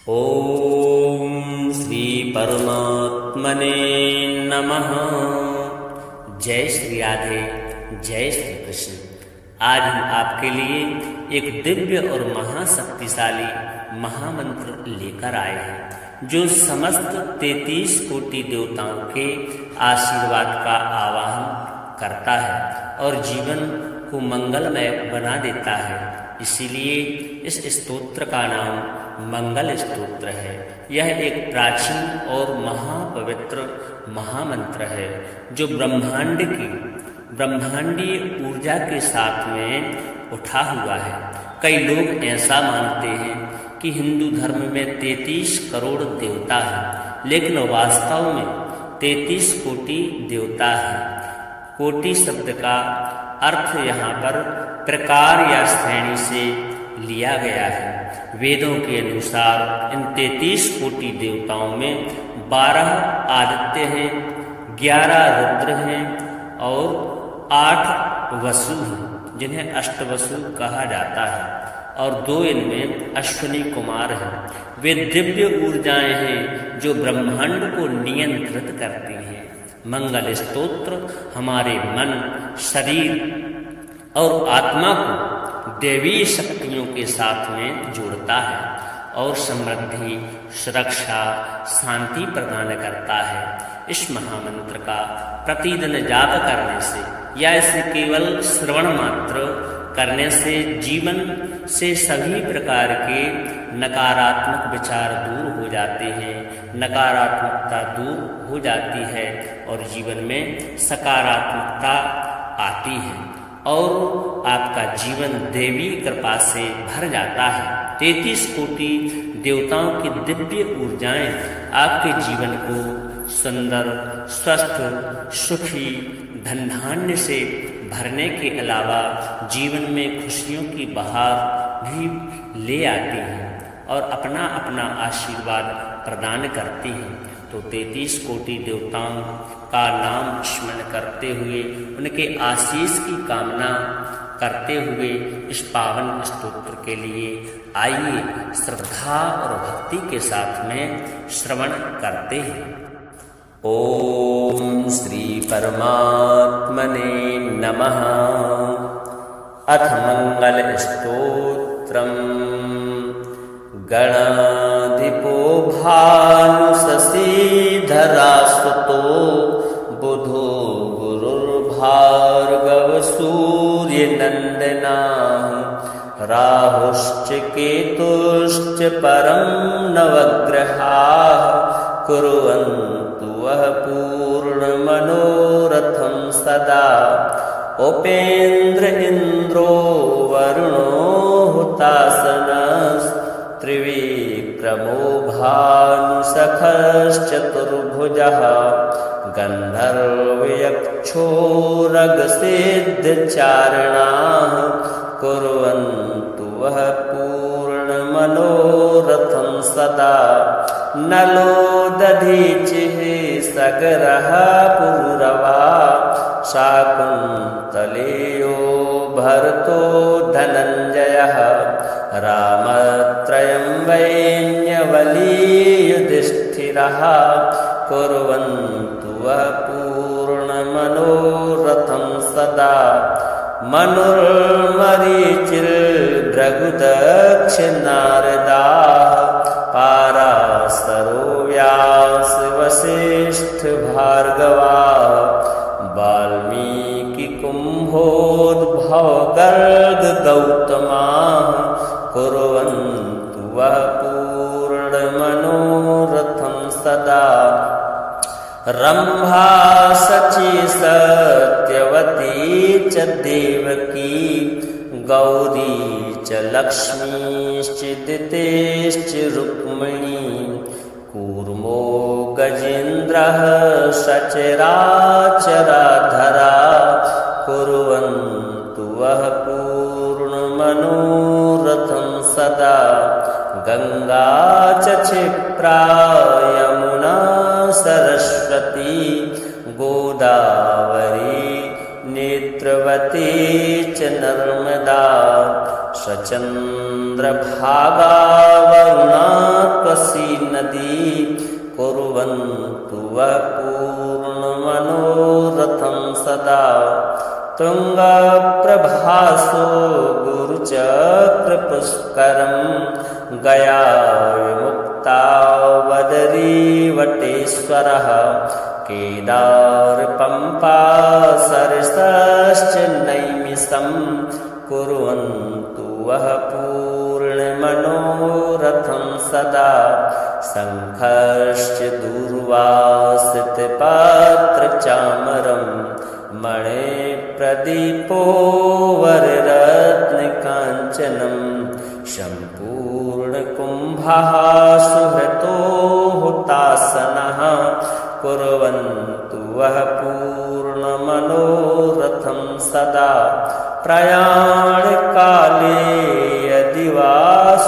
ओम श्री परमात्मने नमः। जय श्री राधे, जय श्री कृष्ण। आज हम आपके लिए एक दिव्य और महाशक्तिशाली महामंत्र लेकर आए हैं, जो समस्त 33 कोटि देवताओं के आशीर्वाद का आवाहन करता है और जीवन को मंगलमय बना देता है। इसीलिए इस स्तोत्र का नाम मंगल स्तोत्र है। यह एक प्राचीन और महापवित्र महामंत्र है, जो ब्रह्मांडीय ऊर्जा के साथ में उठा हुआ है। कई लोग ऐसा मानते हैं कि हिंदू धर्म में 33 करोड़ देवता हैं, लेकिन वास्तव में 33 कोटि देवता हैं। कोटि शब्द का अर्थ यहाँ पर प्रकार या श्रेणी से लिया गया है। वेदों के अनुसार इन 33 कोटि देवताओं में 12 आदित्य हैं, 11 रुद्र हैं और 8 वसु हैं, जिन्हें अष्टवसु कहा जाता है, और 2 इनमें अश्विनी कुमार हैं। वे दिव्य ऊर्जाएं हैं जो ब्रह्मांड को नियंत्रित करती हैं। मंगल स्तोत्र हमारे मन, शरीर और आत्मा को देवी शक्तियों के साथ में जोड़ता है और समृद्धि, सुरक्षा, शांति प्रदान करता है। इस महामंत्र का प्रतिदिन जाप करने से या इसे केवल श्रवण मात्र करने से जीवन से सभी प्रकार के नकारात्मक विचार दूर हो जाते हैं, नकारात्मकता दूर हो जाती है और जीवन में सकारात्मकता आती है और आपका जीवन देवी कृपा से भर जाता है। 33 कोटि देवताओं की दिव्य ऊर्जाएं आपके जीवन को सुंदर, स्वस्थ, सुखी, धन धान्य से भरने के अलावा जीवन में खुशियों की बहार भी ले आती हैं और अपना अपना आशीर्वाद प्रदान करती हैं। तो 33 कोटि देवताओं का नाम स्मरण करते हुए, उनके आशीष की कामना करते हुए इस पावन स्तोत्र के लिए आइए श्रद्धा और भक्ति के साथ में श्रवण करते हैं। ओम श्री परमात्मने नमः। अथ मंगल स्तोत्रम्। गणाधिपो भानु शशिधरा सुतो बुधो गुरुर्भार्गव सूर्य नंदनः राहुश्च केतुश्च परं नवग्रहाः कुर्वन्तु वः पूर्ण मनोरथं सदा उपेन्द्र इन्द्रो वरुणो हुतासनः त्रिविक्रमो भानुसखश्चतुर्भुजः गन्धर्वयक्षो रगसिद्धचारणाः कुर्वन्तु वः पूर्णमनोरथं सदा नलो दधीचिः सगरः पुरुरवा शाकुन्तलेयो भरतो धनञ्जयः रामत्रयं वैन्यवलीयुधिष्ठिरः कुर्वन्तु वः पूर्णमनोरथं सदा मनुर्मरीचिर्भृगुदक्षिणारदाः पाराशरो व्यास वसिष्ठ भार्गवाः वाल्मीकि कुम्भोद्भव गर्ग गौतमाः कुर्वन्तु वः पूर्णमनोरथं सदा रंभा शची सत्यवती च देवकी गौरी च लक्ष्मीश्च दितेश्च रुक्मिणी कूर्मो गजेन्द्रः सचराचराधरा कुर्वन्तु वः पूर्णमनोरथं सदा गंगा च क्षिप्रा यमुना सरस्वती गोदावरी नेत्रवती च नर्मदा स्वचंद्रभागा वरुणा कुर्वन्तु वः पूर्णमनोरथं सदा। तुङ्गप्रभासो गुरुचक्रपुष्करं गया विमुक्तावदरीवटेश्वरः केदारपम्पा सरसश्च नैमिषं कुर्वन्तु वः पूर्णमनोरथं सदा। शङ्खश्च दूर्वासितपात्रचामरं मणिप्रदीपो वररत्नकाञ्चनं सम्पूर्णकुम्भः सुहृतो हुतासनः कुर्वन्तु वः पूर्णमनोरथं सदा। प्रयाणकाले यदि वा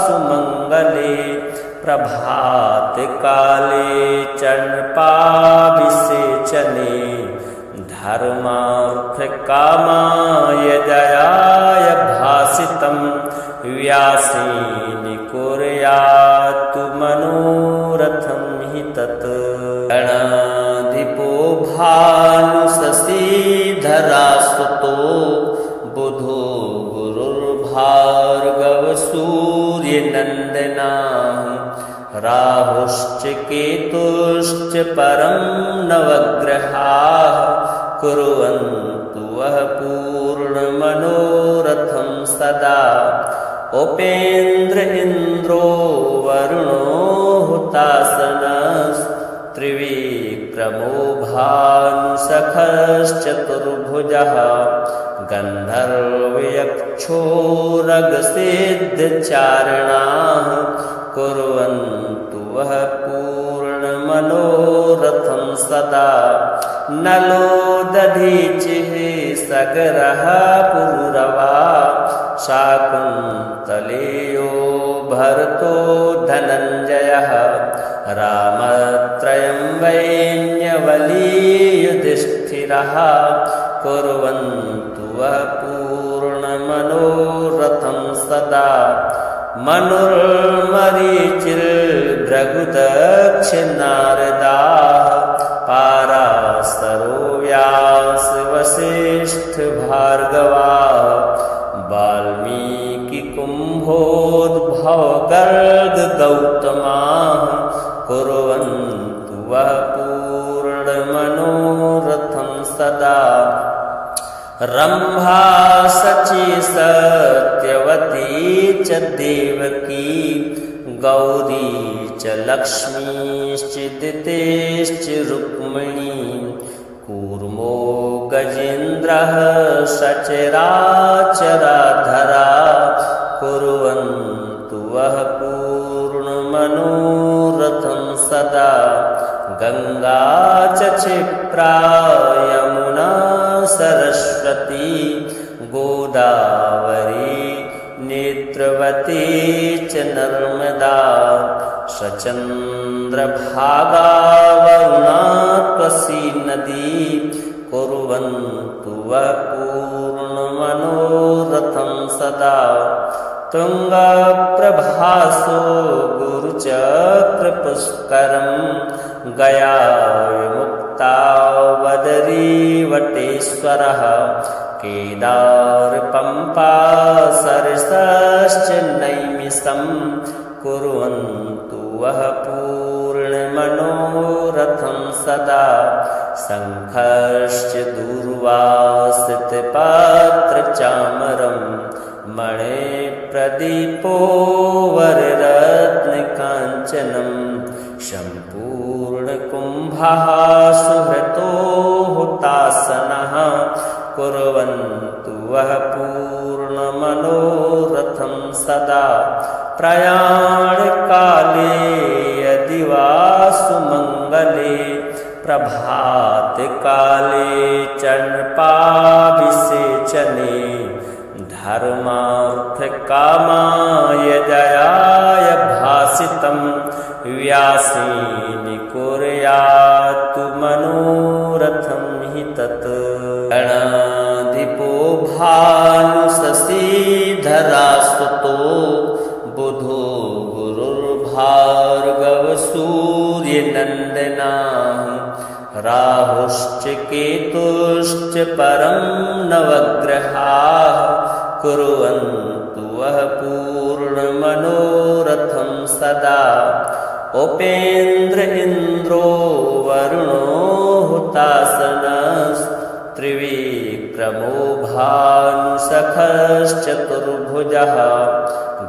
सुमङ्गले प्रभातकाले चरणपाभिषेचने धर्मार्थकामाय जयाय भासितं व्यासेन कुर्यात्तु मनोरथं हि तत्। गणाधिपो भानुशशीधरासुतो बुधो गुरुर्भार्गव सूर्यनन्दनः राहुश्च केतुश्च परं नवग्रहाः कुर्वन्तु वः पूर्णमनोरथं सदा। उपेन्द्र इन्द्रो वरुणो हुतासनस्त्रिविक्रमो भानुसखश्चतुर्भुजः गन्धर्वयक्षोरगसिद्धचारणाः कुर्वन्तु वः पूर्णमनोरथं सदा। नलो दधीचिः सगरः पुरुरवा शाकुन्तलेयो भरतो धनञ्जयः रामत्रयं वैन्यवलीयुधिष्ठिरः कुर्वन्तु वः पूर्णमनोरथं सदा। मनुर्मरीचिर्भृगुदक्षिणारदाः पाराशरो व्यासवसिष्ठभार्गवाः वाल्मीकिकुम्भोद्भवगर्गगौतमाः कुर्वन्तु वः पूर्णमनोरथं सदा। रम्भा शची सत्यवती च देवकी गौरी च लक्ष्मीश्च दितेश्च रुक्मिणी कूर्मो गजेन्द्रः सचराचराधरा कुर्वन्तु वः पूर्णमनोरथं सदा। गंगा च क्षिप्रा यमुना सरस्वती गोदावरी नेत्रवती च नर्मदा सचन्द्रभागा वरुणा त्वसी नदी कुर्वन्तु वः पूर्णमनोरथं सदा। तुङ्गप्रभासो गुरुचक्रपुष्करं गया विमुक्तावदरीवटेश्वरः केदारपम्पा सरसश्च नैमिषं कुर्वन्तु वः पूर्णमनोरथं सदा। शङ्खश्च दूर्वासितपात्रचामरं मणिप्रदीपो वररत्नकाञ्चनं सम्पूर्णकुम्भः सुहृतो हुतासनः कुर्वन्तु वः पूर्णमनोरथं सदा। प्रयाणकाले यदि वा सुमङ्गले प्रभातकाले चरणपाभिषेचने धर्मार्थकामाय जयाय भासितं व्यासेन कुर्यात्तु मनोरथं हि तत्। गणाधिपो भानुशशीधरासुतो बुधो गुरुर्भार्गव सूर्यनन्दनः नन्दनाः राहुश्च केतुश्च परं नवग्रहाः कुर्वन्तु वः पूर्णमनोरथं सदा उपेन्द्र इन्द्रो वरुणो हुतासनस्त्रिविक्रमो भानुसखश्चतुर्भुजः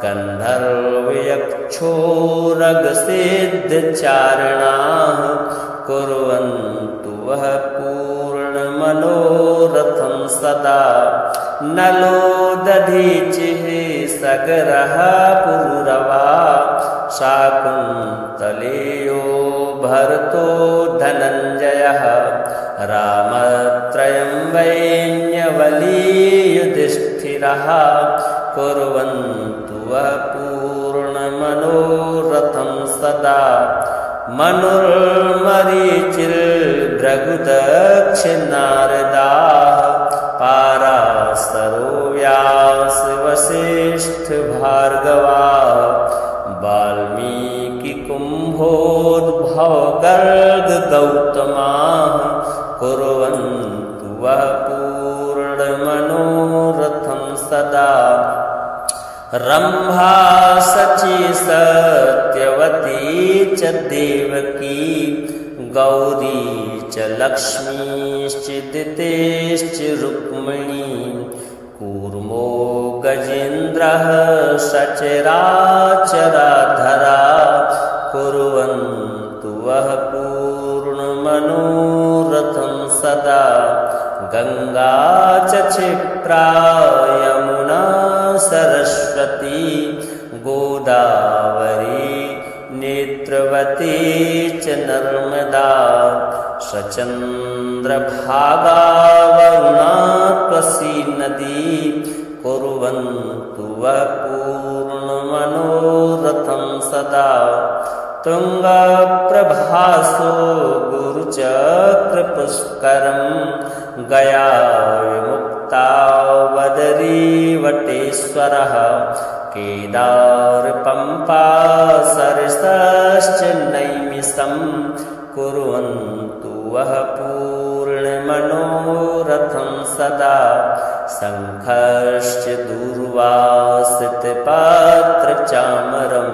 गन्धर्वयक्षोरगसिद्धचारिणाः कुर्वन्तु वः पूर्णमनोरथं सदा नलो दधीचिः सगरः पुरुरवा शाकुन्तलेयो भरतो धनञ्जयः रामत्रयं वैन्यवलीयुधिष्ठिरः कुर्वन्तु वः पूर्णमनोरथं सदा मनुर्मरीचिर्भृगुदक्षिणारदाः पाराशरो व्यासवसिष्ठभार्गवाः वाल्मीकिकुम्भोद्भवगर्गगौतमाः कुर्वन्तु वः पूर्णमनोरथं सदा रम्भा शची सत्यवती च देवकी गौरी च लक्ष्मीश्च दितेश्च रुक्मिणी कूर्मो गजेन्द्रः सचराचराधरा कुर्वन्तु वः पूर्णमनोरथं सदा गंगा च क्षिप्रा यमुना सरस्वती गोदावरी नेत्रवती च नर्मदा सचन्द्रभागा वरुणा त्वसी नदी कुर्वन्तु वः पूर्णमनोरथं सदा तुङ्गप्रभासो गुरुचक्रपुष्करं गया विमुक्ता वदरीवटेश्वरः केदारपम्पा सरसश्च नैमिषं कुर्वन्तु वः पूर्णमनोरथं सदा शङ्खश्च दूर्वासितपात्रचामरं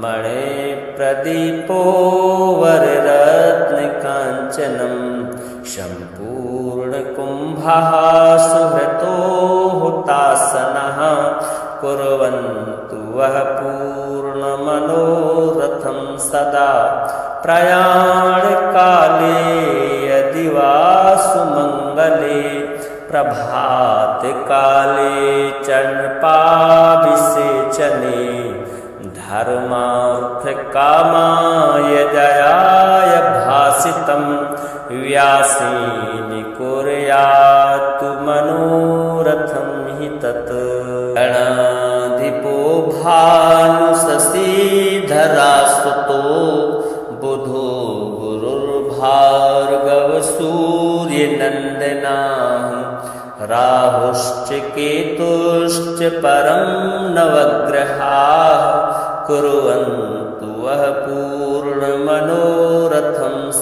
मणिप्रदीपो वररत्नकाञ्चनं सम्पूर्णकुम्भः सुहृतो हुतासनः कुर्वन्तु वः पूर्णमनोरथं सदा प्रयाणकाले यदि वा सुमङ्गले प्रभातकाले चण्पाभिषेचने धर्मार्थकामाय जयाय भासितं व्यासेन कुर्यात्तु मनोरथं हि तत् गणाधिपो भानुशशीधरासुतो बुधो गुरुर्भार्गवसूर्यनन्दनाः राहुश्च केतुश्च परं नवग्रहाः कुर्वन्तु वः पूर्णमनोरथं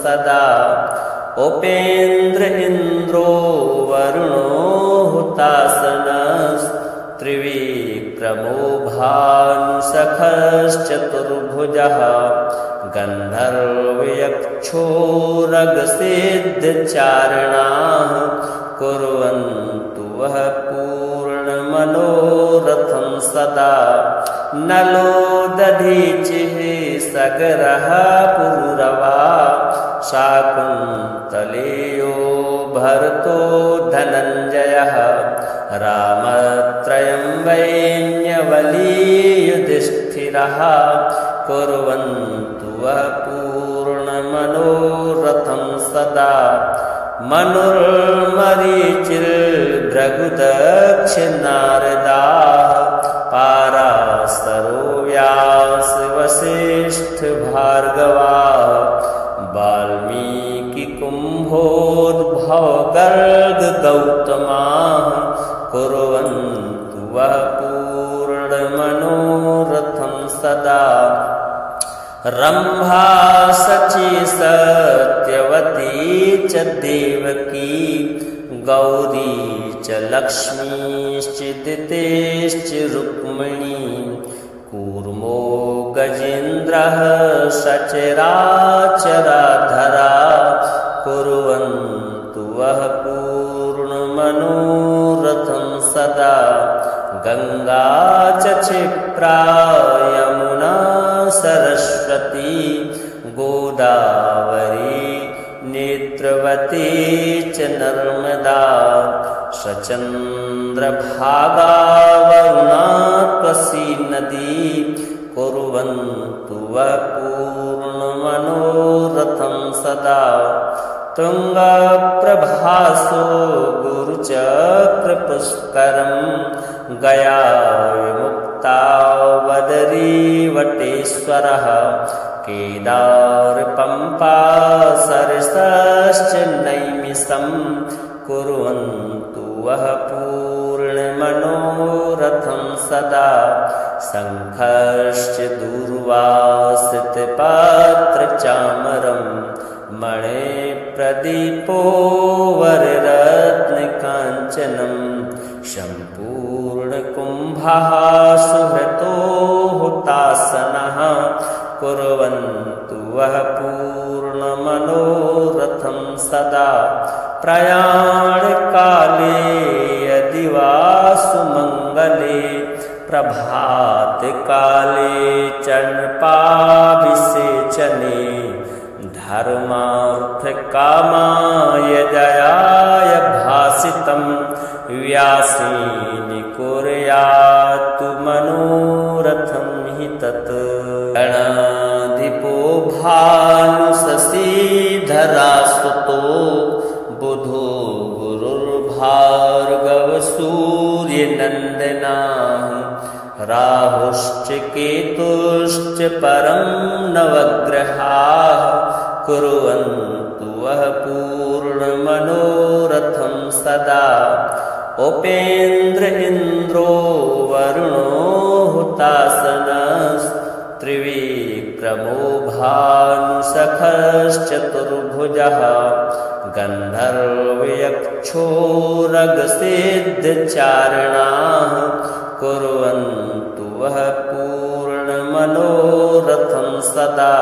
सदा उपेन्द्र इन्द्रो वरुणो हुतासनस्त्रिविक्रमो भानुसखश्चतुर्भुजः गन्धर्वयक्षोरगसिद्धचारिणाः कुर्वन्तु वः पूर्णमनोरथं सदा नलो दधीचिः सगरः पुरुरवा शाकुन्तलेयो भरतो धनञ्जयः रामत्रयं वैन्यवलीयुधिष्ठिरः कुर्वन्तु वः पूर्णमनोरथं सदा मनुर्मरीचिर्भृगुदक्षिणारदाः पाराशरो व्यासवसिष्ठभार्गवाः वाल्मीकिकुम्भोद्भवगर्गगौतमाः कुर्वन्तु वः पूर्णमनोरथं सदा रंभा सची सत्यवती च देवकी गौरी च लक्ष्मीश्चिदितेश्च रुक्मिणी कूर्मो गजेन्द्रः सचराचराधरा कुर्वन्तु वः पूर्णमनोरथं सदा गंगा च क्षिप्रा यमुना सरस्वती गोदावरी नेत्रवती च नर्मदा सचन्द्रभागा वरुणा त्वसी नदी कुर्वन्तु वः पूर्णमनोरथं सदा तुङ्गप्रभासो गुरुचक्रपुष्करं गया विमुक्ता वदरीवटेश्वरः केदारपम्पा सरसश्च नैमिषं कुर्वन्तु वः पूर्णमनोरथं सदा शङ्खश्च दूर्वासितपात्रचामरं मणिप्रदीपो वररत्नकाञ्चनं सम्पूर्णकुम्भः सुहृतो हुतासनः कुर्वन्तु वः पूर्णमनोरथं सदा प्रयाणकाले यदि वा सुमङ्गले प्रभातकाले चर्पणाभिषेचने धर्मार्थकामाय जयाय भासितं व्यासेन कुर्यात्तु मनोरथं हि तत् गणाधिपो भानुशशीधरासुतो बुधो गुरुर्भार्गव सूर्यनन्दनाः राहुश्च केतुश्च परं नवग्रहाः कुर्वन्तु वः पूर्णमनोरथं सदा उपेन्द्र इन्द्रो वरुणो हुतासनस्त्रिविक्रमो भानुसखश्चतुर्भुजः गन्धर्वयक्षोरगसिद्धचारणाः कुर्वन्तु वः पूर्णमनोरथं सदा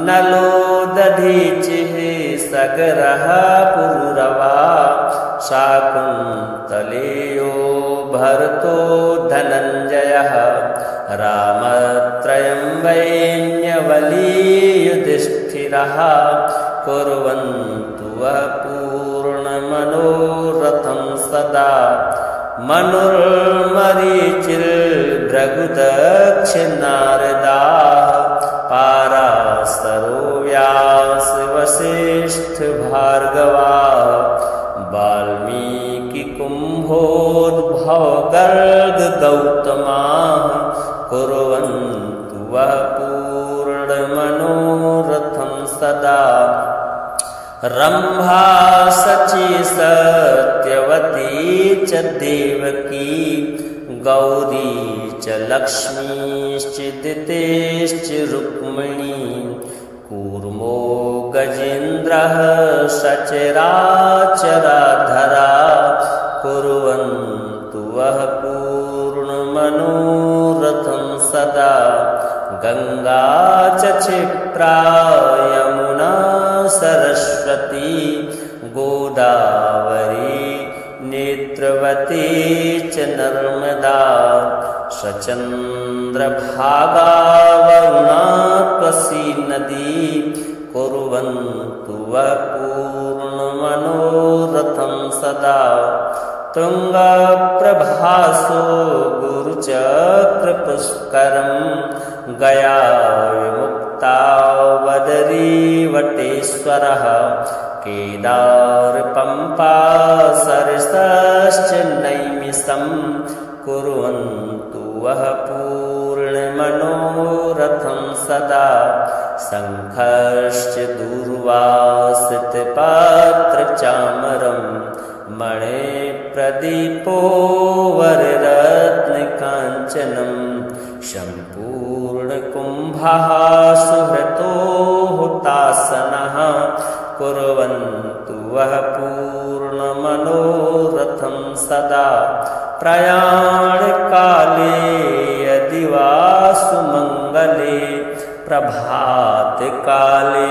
नलो दधीचिः सगरः पुरुरवा शाकुन्तलेयो भरतो धनञ्जयः रामत्रयं वैन्यवली युधिष्ठिरः कुर्वन्तु वः पूर्णमनोरथं सदा मनुर्मरीचिर्भृगुदक्षिणारदाः पाराशरो व्यासवसिष्ठभार्गवाः वाल्मीकिकुम्भोद्भवगर्गगौतमाः कुर्वन्तु वः पूर्णमनोरथं सदा रंभा सची सत्यवती च देवकी गौरी च लक्ष्मीश्चिदितेश्च रुक्मिणी कूर्मो गजेन्द्रः सचराचराधरा कुर्वन्तु वः पूर्णमनोरथं सदा गंगा च क्षिप्रा यमुना सरस्वती गोदावरी नेत्रवती च नर्मदा सचन्द्रभागा वरुणा त्वसी नदी कुर्वन्तु वः पूर्णमनोरथं सदा तुङ्गप्रभासो गुरुचक्रपुष्करं गया विमुक्ता वदरीवटेश्वरः केदारपम्पा सरसश्च नैमिषं कुर्वन्तु वः पूर्णमनोरथं सदा शङ्खश्च दूर्वासितपात्रचामरं मणिप्रदीपो वररत्नकाञ्चनं सम्पूर्ण पूर्णकुम्भः सुहृतो हुतासनः कुर्वन्तु वः पूर्णमनोरथं सदा प्रयाणकाले यदि वा सुमङ्गले प्रभातकाले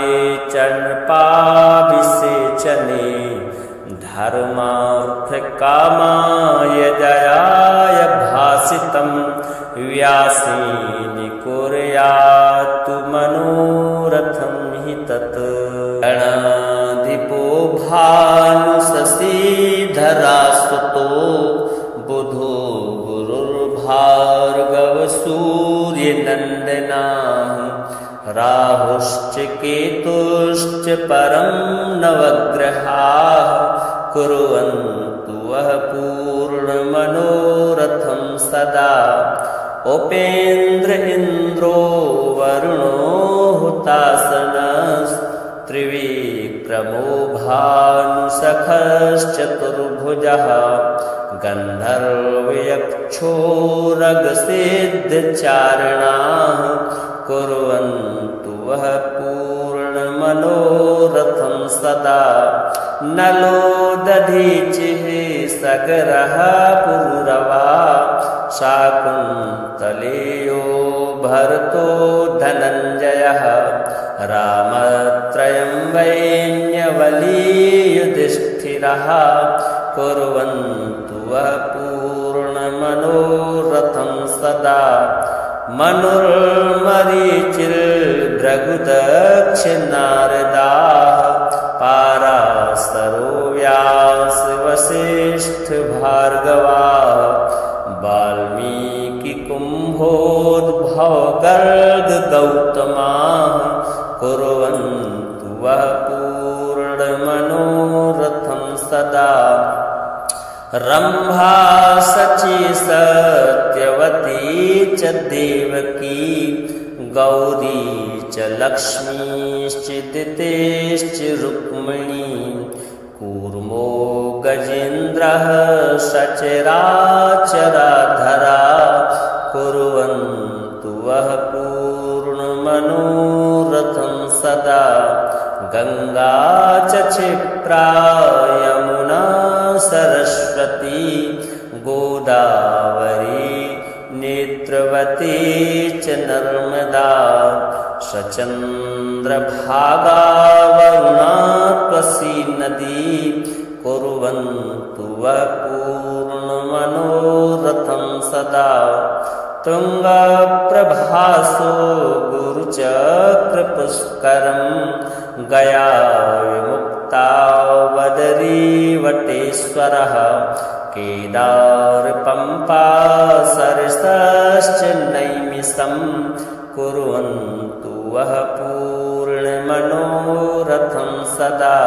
चण्पाभिषेचने धर्मार्थकामाय जयाय भासितं व्यासेन कुर्यात्तु मनोरथं हि तत् गणाधिपो भानुशशीधरासुतो बुधो गुरुर्भार्गव सूर्यनन्दनः राहुश्च केतुश्च परं नवग्रहाः कुर्वन्तु वः पूर्णमनोरथं सदा उपेन्द्र इन्द्रो वरुणो हुतासनस्त्रिविक्रमो भानुसखश्चतुर्भुजः गन्धर्वयक्षोरगसिद्धचारणाः कुर्वन्तु वः पूर्णमनोरथं सदा नलो दधीचिः सगरः पुरुरवा शाकुन्तलेयो भरतो धनञ्जयः रामत्रयं वैन्यवली युधिष्ठिरः कुर्वन्तु वः पूर्णमनोरथं सदा मनुर्मरीचिर्भृगुदक्षिणारदाः पाराशरो व्यासवसिष्ठभार्गवाः वाल्मीकिकुम्भोद्भवगर्गगौतमाः कुर्वन्तु वः पूर्णमनोरथं सदा रम्भा शची सत्यवती च देवकी गौरी च लक्ष्मीश्चिदितेश्च रुक्मिणी कूर्मो गजेन्द्रः सचराचराधरा कुर्वन्तु वः पूर्णमनोरथं सदा गङ्गा च क्षिप्रा यमुना सरस्वती गोदावरी नेत्रवती च नर्मदा सचन्द्रभागा वरुणात्वसी नदी कुर्वन्तु वः पूर्णमनोरथं सदा तुङ्गप्रभासो गुरुचक्रपुष्करं गया विमुक्ता वदरीवटेश्वरः केदारपम्पा सरसश्च नैमिषं कुर्वन्तु वः पूर्णमनोरथं सदा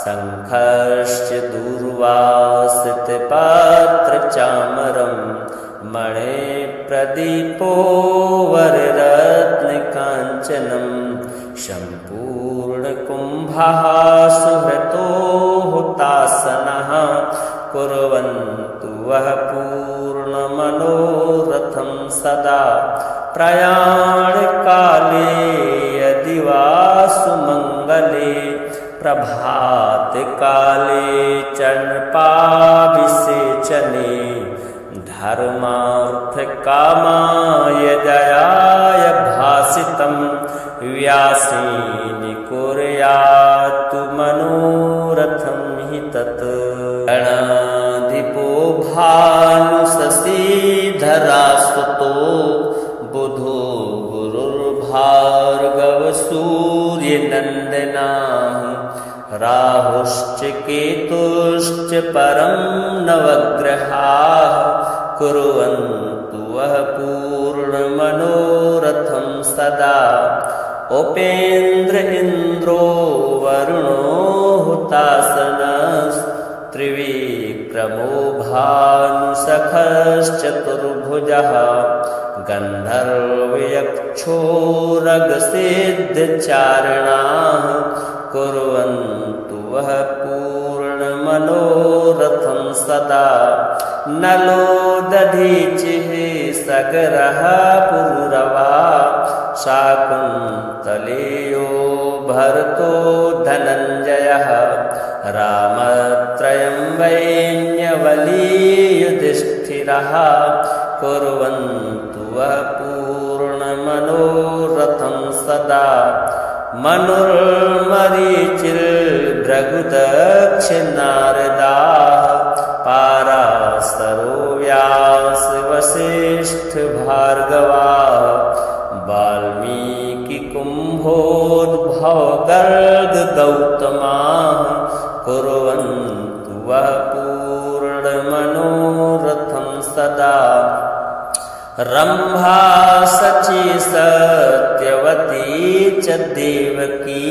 शङ्खश्च दूर्वासितपात्रचामरं मणिप्रदीपो वररत्नकाञ्चनं सम्पूर्णकुम्भः सुहृतो हुतासनः कुर्वन्तु वः पूर्णमनोरथं सदा प्रयाणकाले यदि वा सुमङ्गले प्रभातकाले चण्पाभिषेचने धर्मार्थकामाय जयाय भासितं व्यासेन कुर्यात्तु मनोरथं हि तत् गणाधिपो भानुशशीधरासुतो बुधो गुरुर्भार्गव सूर्यनन्दनः राहुश्च केतुश्च परं नवग्रहाः कुर्वन्तु वः पूर्णमनोरथं सदा उपेन्द्र इन्द्रो वरुणो हुतासनस्त्रिविक्रमो भानुसखश्चतुर्भुजः गन्धर्वयक्षोरगसिद्धचारणाः कुर्वन्तु वः पूर्णमनोरथं सदा नलो दधीचिः सगरः पुरुरवा शाकुन्तलेयो भरतो धनञ्जयः रामत्रयं वैन्यवली युधिष्ठिरः कुर्वन्तु वः पूर्णमनोरथं सदा मनुर्मरीचिर्भृगुदक्षिणारदाः पाराशरो व्यास वसिष्ठ भार्गवाः वाल्मीकि कुम्भोद्भव गर्ग गौतमाः कुर्वन्तु वः पूर्णमनोरथं सदा रंभा सची सत्यवती च देवकी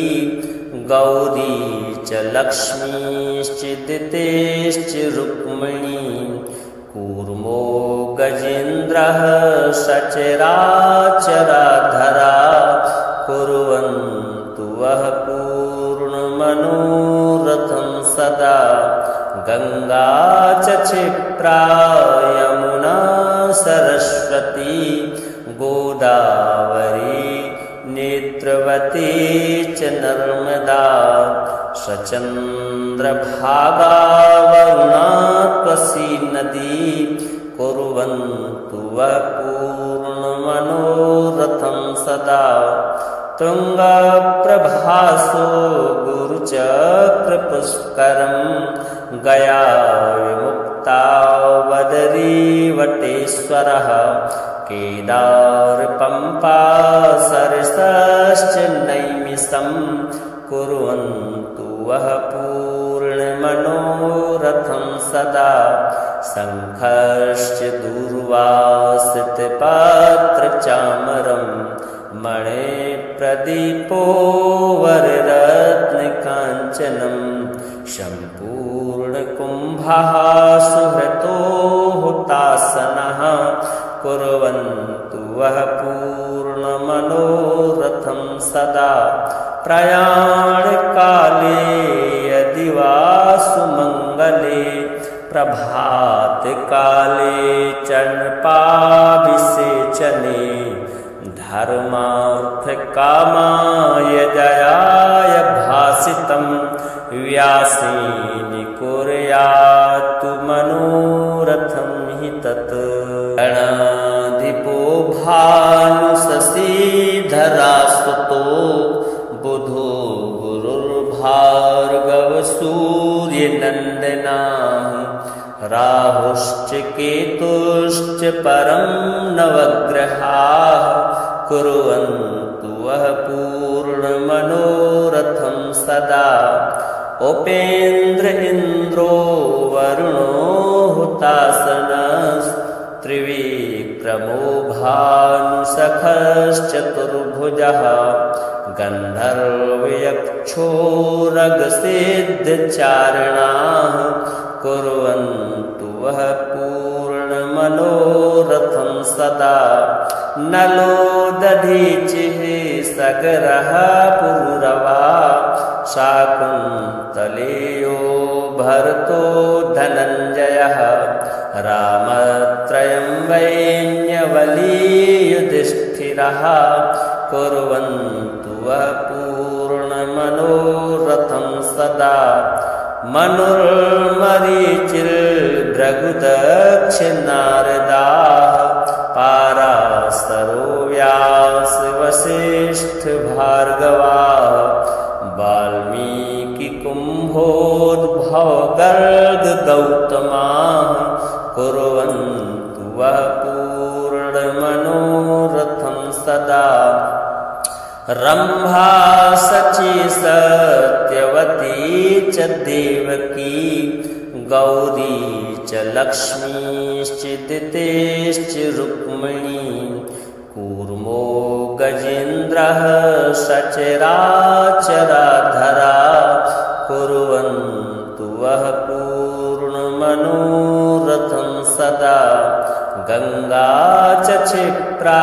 गौरी च लक्ष्मीश्चिदितेश्च रुक्मिणी कूर्मो गजेन्द्रः सचराचराधरा कुर्वन्तु वः पूर्णमनोरथं सदा गंगा च क्षिप्रा यमुना सरस्वती गोदावरी नेत्रवती च नर्मदा सचन्द्रभागा वरुणा त्वसी नदी कुर्वन्तु वः पूर्णमनोरथं सदा तुङ्गप्रभासो गुरुचक्रपुष्करं गया विमुक्ता वदरीवटेश्वरः केदारपम्पा सरसश्च नैमिषं कुर्वन्तु वः पूर्णमनोरथं सदा शङ्खश्च दूर्वासितपात्रचामरं मणिप्रदीपो वररत्नकाञ्चनं सम्पूर्णकुम्भः सुहृतो हुतासनः कुर्वन्तु वः पूर्णमनोरथं सदा प्रयाणकाले यदि वा सुमङ्गले प्रभातकाले चर्पणाभिषेचने धर्मार्थकामाय जयाय भासितं व्यासेन कुर्यात् मनोरथं हि तत् गणाधिपो भानुशशीधरासुतो बुधो गुरुर्भार्गव सूर्यनन्दनः राहुश्च केतुश्च परं नवग्रहाः कुर्वन्तु वः पूर्णमनोरथं सदा उपेन्द्र इन्द्रो वरुणो हुतासनस्त्रिविक्रमो भानुसखश्चतुर्भुजः गन्धर्वयक्षोरगसिद्धचारणाः कुर्वन्तु वः पूर्णमनोरथं सदा नलो दधीचिः सगरः पुरुरवा शाकुन्तलेयो भरतो धनञ्जयः रामत्रयं वैन्यवली युधिष्ठिरः कुर्वन्तु वः पूर्णमनोरथं सदा मनुर्मरीचिर्भृगुदक्षिणारदाः पाराशरो व्यास वसिष्ठ भार्गवाः वाल्मीकि कुम्भोद्भव गर्ग गौतमाः कुर्वन्तु वः पूर्णमनोरथं सदा रंभा सची सत्यवती च देवकी गौरी च लक्ष्मीश्चिदितेश्च रुक्मिणी कूर्मो गजेन्द्रः सचराचराधरा कुर्वन्तु वः पूर्णमनोरथं सदा गंगा च क्षिप्रा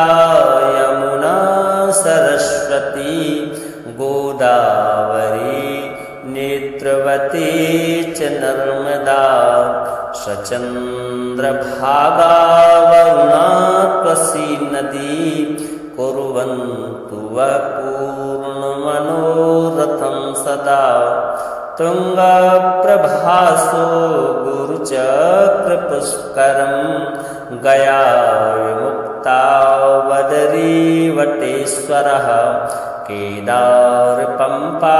यमुना सरस्वती गोदावरी नेत्रवती च नर्मदा सचन्द्र चन्द्रभागा वरुणात्वसी नदी कुर्वन्तु वः पूर्णमनोरथं सदा तुङ्गप्रभासो गुरुचक्रपुष्करं गया विमुक्तावदरीवटेश्वरः केदारपम्पा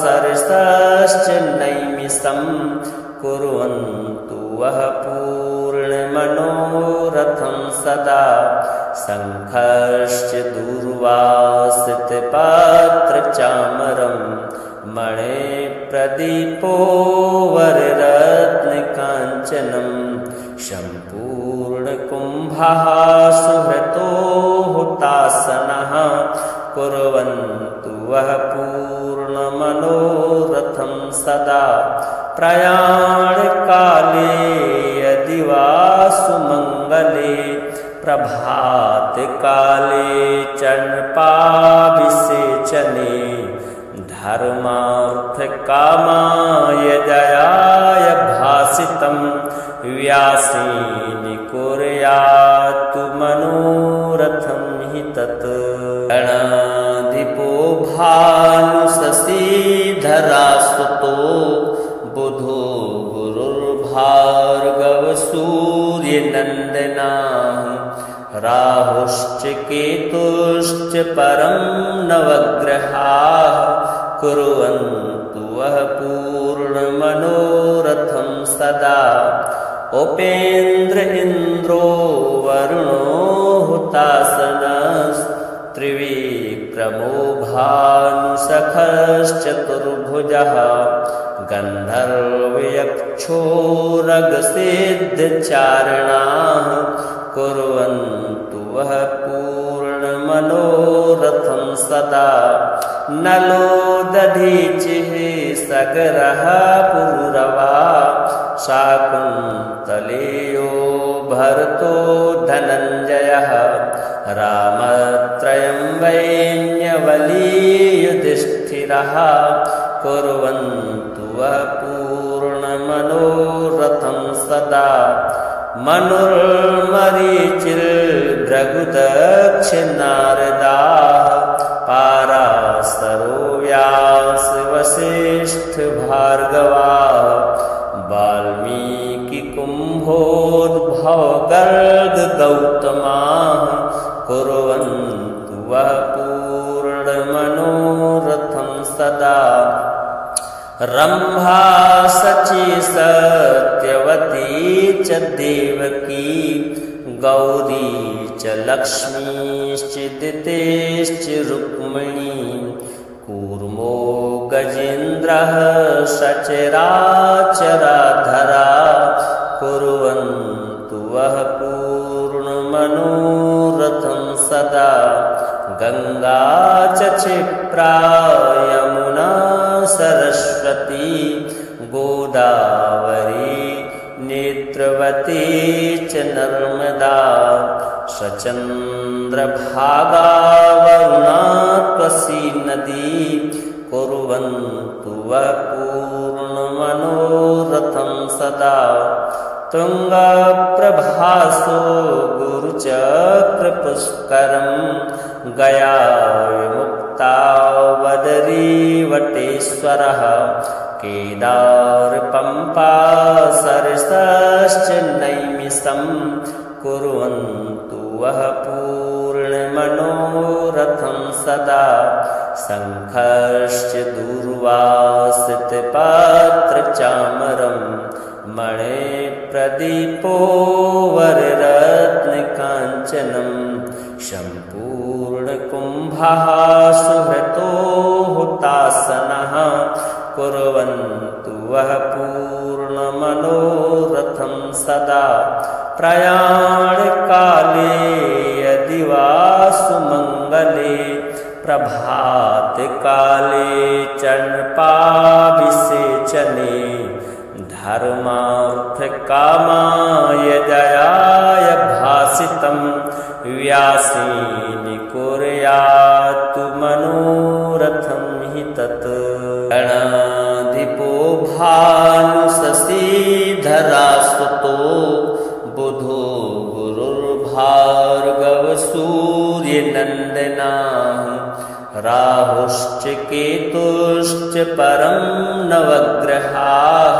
सरसश्च नैमिषं कुर्वन्तु वः पूर्णमनोरथं सदा शङ्खश्च दूर्वासितपात्रचामरं मणिप्रदीपो वररत्नकाञ्चनं सम्पूर्णकुम्भः सुहृतो हुतासनः कुर्वन्तु वः पूर्णमनोरथं सदा प्रयाणकाले यदि वा सुमङ्गले प्रभातकाले चरणपाभिषेचने धर्मार्थकामाय जयाय भासितं व्यासेन कुर्यात् मनोरथं हि तत् गणाधिपो भानुशशीधरासुतो बुधो गुरुर्भार्गव सूर्यनन्दनः राहुश्च केतुश्च परं नवग्रहाः कुर्वन्तु वः पूर्णमनोरथं सदा उपेन्द्र इन्द्रो वरुणो हुतासनस्त्रिविक्रमो भानुसखश्चतुर्भुजः गन्धर्वयक्षोरगसिद्धचारणाः कुर्वन्तु वः पूर्णमनोरथं सदा नलो दधीचिः सगरः पुरुरवा शाकुन्तलेयो भरतो धनञ्जयः रामत्रयं वैन्यवलीयुधिष्ठिरः कुर्वन्तु वः पूर्णमनोरथं सदा मनुर्मरीचिर्भृगुदक्षिणारदाः पाराशरो व्यासवसिष्ठभार्गवाः वाल्मीकिकुम्भोद्भवगर्गगौतमाः कुर्वन्तु वः पूर्णमनोरथं सदा रम्भा शची सत्यवती च देवकी गौरी च लक्ष्मीश्च दितेश्च रुक्मिणी कूर्मो गजेन्द्रः सचराचराधरा कुर्वन्तु वः पूर्णमनोरथं सदा गङ्गा च क्षिप्रा यमुना सरस्वती गोदावरी नेत्रवती च नर्मदा स्वचन्द्रभागा वरुणात्वसी नदी कुर्वन्तु वः पूर्णमनोरथं सदा तुङ्गप्रभासो गुरुचक्रपुष्करं गया विमुक्तावदरीवटेश्वरः केदारपम्पा सरसश्च नैमिषं कुर्वन्तु वः पूर्णमनोरथं सदा शङ्खश्च दूर्वासितपात्रचामरं मणिप्रदीपो वररत्नकाञ्चनं सम्पूर्णकुम्भः सुहृतो हुतासनः कुर्वन्तु वः पूर्णमनोरथं सदा प्रयाणकाले यदि वा सुमङ्गले प्रभातकाले चरणपाभिषेचने धर्मार्थकामाय जयाय भासितं व्यासेन कुर्यात् मनोरथं हि तत् गणाधिपो भानुशशीधरासुतो राहुश्च केतुश्च परं नवग्रहाः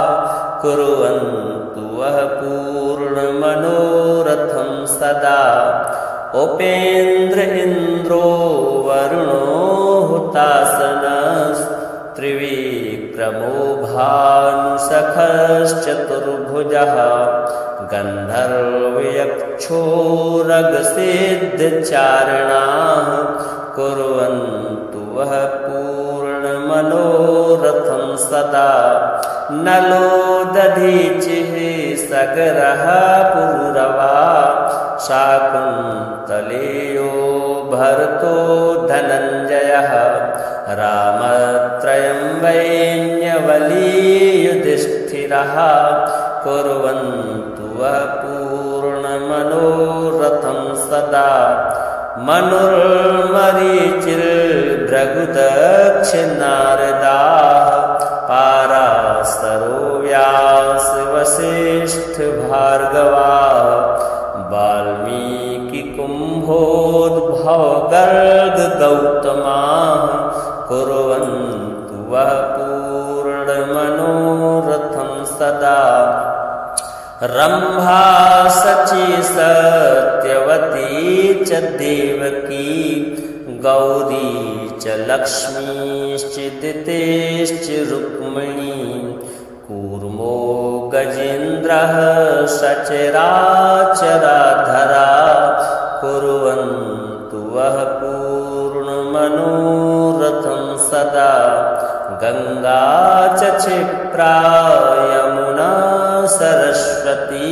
कुर्वन्तु वः पूर्णमनोरथं सदा उपेन्द्र इन्द्रो वरुणो हुतासनस्त्रिविक्रमो भानुसखश्चतुर्भुजः गन्धर्वयक्षोरगसिद्धचारणाः कुर्वन्तु वः पूर्णमनोरथं सदा नलो दधीचिः सगरः पुरुरवा शाकुन्तलेयो भरतो धनञ्जयः रामत्रयं वैन्यवली युधिष्ठिरः कुर्वन्तु वः पूर्णमनोरथं सदा मनुर्मरीचिर्भृगुदक्षिणारदाः पाराशरो व्यासवसिष्ठभार्गवाः वाल्मीकिकुम्भोद्भवगर्गगौतमाः कुर्वन्तु वः पूर्णमनोरथं सदा रम्भा शची सत्यवती च देवकी गौरी च लक्ष्मीश्च दितेश्च रुक्मिणी कूर्मो गजेन्द्रः सचराचराधरा कुर्वन्तु वः पूर्णमनोरथं सदा गंगा च क्षिप्रा यमुना सरस्वती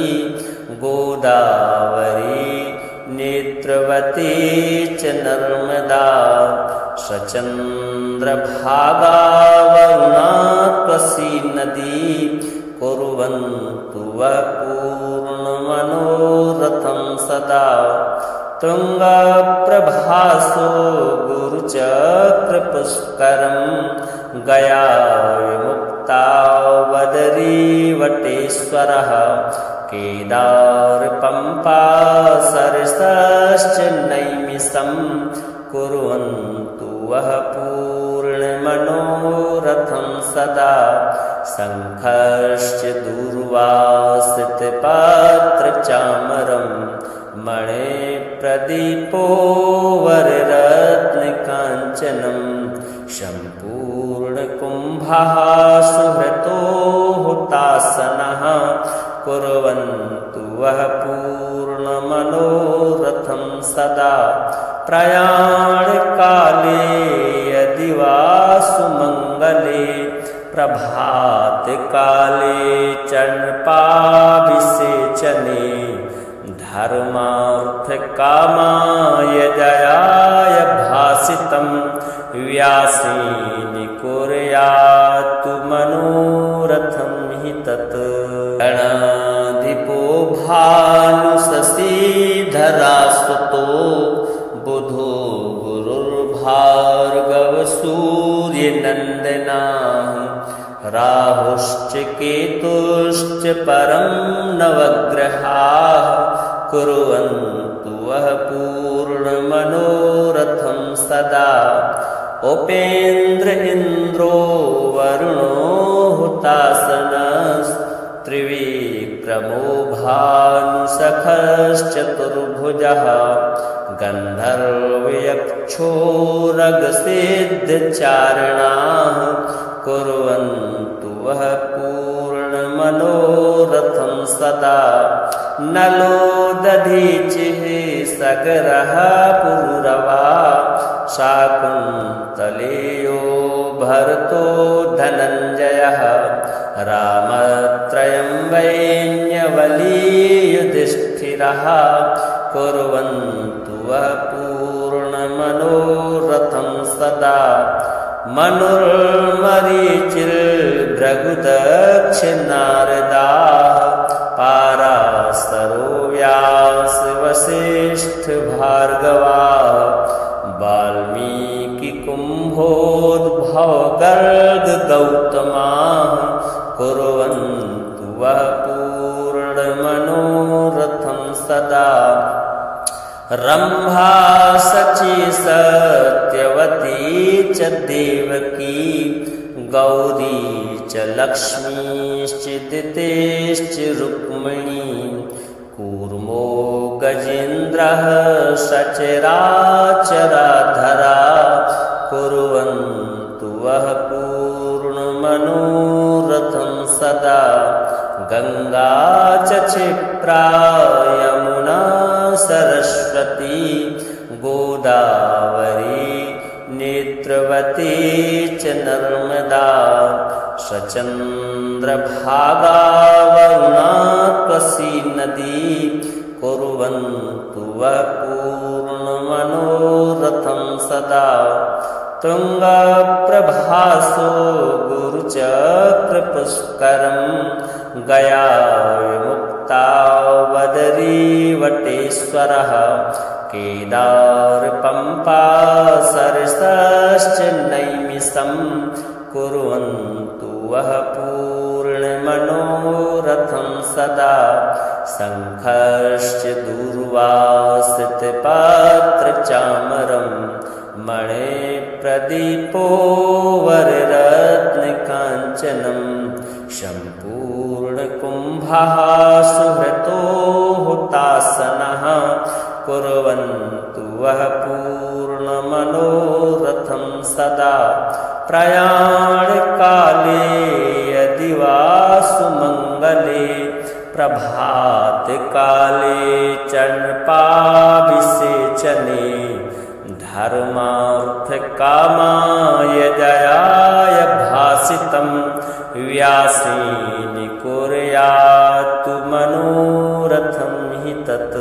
गोदावरी नेत्रवती च नर्मदा सचन्द्रभागा वरुणा त्वसी नदी कुर्वन्तु वः पूर्णमनोरथं सदा तुङ्गप्रभासो गुरुचक्रपुष्करं गया विमुक्ता वदरीवटेश्वरः केदारपम्पा सरसश्च नैमिषं कुर्वन्तु वः पूर्णमनोरथं सदा शङ्खश्च दूर्वासितपात्रचामरं मणिप्रदीपो वररत्नकाञ्चनं सम्पूर्णकुम्भः सुहृतो हुतासनः कुर्वन्तु वः पूर्णमनोरथं सदा प्रयाणकाले यदि वा सुमङ्गले प्रभातकाले चण्पाभिषेचने धर्मार्थकामाय जयाय भासितं व्यासेन कुर्यात्तु मनोरथं हि तत् गणाधिपो भानुशशीधरासुतो बुधो गुरुर्भार्गवसूर्यनन्दनाः राहुश्च केतुश्च परं नवग्रहाः कुर्वन्तु वः पूर्णमनोरथं सदा उपेन्द्र इन्द्रो वरुणो हुतासनस्त्रिविक्रमो भानुसखश्चतुर्भुजः गन्धर्वयक्षोरगसिद्धचारणाः कुर्वन्तु वः पूर्णमनोरथं सदा नलो दधीचिः सगरः पुरुरवा शाकुन्तलेयो भरतो धनञ्जयः रामत्रयं वैन्यवली युधिष्ठिरः कुर्वन्तु वः पूर्णमनोरथं सदा मनुर्मरीचिर्भृगुदक्षिणारदाः पाराशरो व्यासवसिष्ठभार्गवाः वाल्मीकिकुम्भोद्भवगर्गगौतमाः कुर्वन्तु वः पूर्णमनोरथं सदा रम्भा शची सत्यवती च देवकी गौरी च लक्ष्मीश्चिदितेश्च रुक्मिणी कूर्मो गजेन्द्रः सचराचराधरा कुर्वन्तु वः पूर्णमनोरथं सदा गंगा च क्षिप्रा यमुना सरस्वती गोदावरी नेत्रवती च नर्मदा सचन्द्रभागा वरुणा त्वसी नदी कुर्वन्तु वः पूर्णमनोरथं सदा तुङ्गप्रभासो गुरुचक्रपुष्करं गया विमुक्ता वदरीवटेश्वरः केदारपम्पा सरसश्च नैमिषं कुर्वन्तु वः पूर्णमनोरथं सदा शङ्खश्च दूर्वासितपात्रचामरं मणिप्रदीपो वररत्नकाञ्चनं सम्पूर्णकुम्भः सुहृतो हुतासनः कुर्वन्तु वः पूर्णमनोरथं सदा प्रयाणकाले यदि वा सुमङ्गले प्रभातकाले चर्पणाभिषेचने धर्मार्थकामाय जयाय भासितं व्यासेन कुर्यात् मनोरथं हि तत्।